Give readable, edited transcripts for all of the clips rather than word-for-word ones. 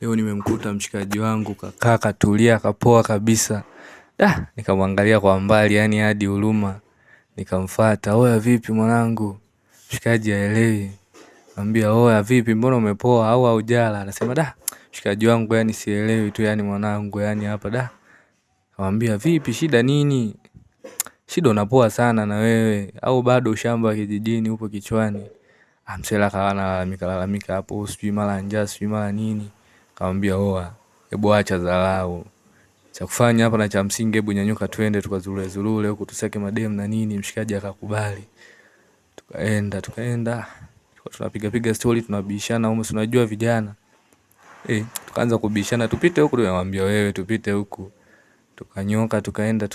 Leo nimemkuta mshikaji wangu kakaa katulia kapoa kabisa. Nikamwangalia kwa mbali yani hadi huruma. Nikamfuata, "Oya vipi mwanangu?" Mshikaji haelewi. Nikamwambia, "Oya vipi mbona umepoa au haujala?" Anasema, mshikaji wangu yani sielewi tu yani mwanangu yani hapa." Nikamwambia, "Vipi shida nini? Shida unapoa sana na wewe au bado ushamba wa kijijini upo kichwani?" Msela akawa analalamika hapo, sijui mara njaa, sijui mara nini. Nikamwambia, "Oa, hebu acha dharau. Cha kufanya hapa na cha msingi hebu nyanyuka twende tukazurure huko tuseke madem na nini." Mshikaji akakubali. Tukaenda. Tunapiga story, tunabishana huko, unajua vijana. Tukaanza kubishana, tupite huko, nikamwambia wewe tupite huko. Tukanyoka, tukaenda.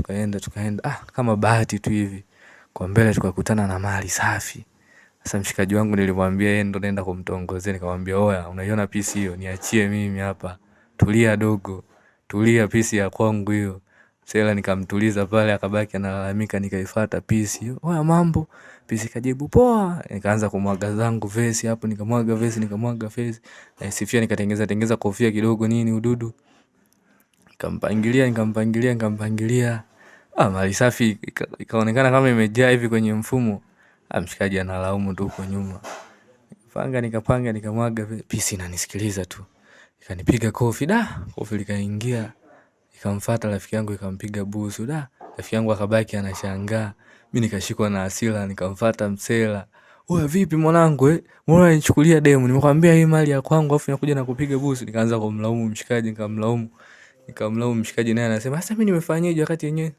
Kama bahati tu hivi. Kwa mbele tukakutana na mali safi. Sasa mshikaji wangu nilimwambia yeye ndo naenda kumtongozea, nikamwambia, "Oya, unaiona pisi hiyo? Niachie mimi hapa. Tulia dogo. Tulia, pisi ya kwangu hiyo." Sela nikamtuliza pale akabaki analalamika, nikaifuata pisi hiyo. "Oya mambo." Pisi kajibu, "Poa." Nikaanza kumwaga zangu vesi hapo, nikamwaga vesi. Naisifia nikatengeneza kofia kidogo nini ududu. Nikampangilia. Mali safi ikaonekana kama imejaa hivi kwenye mfumo. Mshikaji analaumu tu huko nyuma. Nikapanga nikamwaga pisi inanisikiliza tu. Ikanipiga kofi, kofi likaingia. Nikamfuata rafiki yangu ikampiga busu, rafiki yangu akabaki anashangaa. Mimi nikashikwa na hasira nikamfuata msela. "Oya vipi mwanangu mbona unanichukulia demu? Nimekwambia hii mali ya kwangu afu unakuja na kupiga busu." Nikaanza kumlaumu mshikaji, nikamlaumu mshikaji naye anasema, "Sasa mimi nimefanyaje wakati yenyewe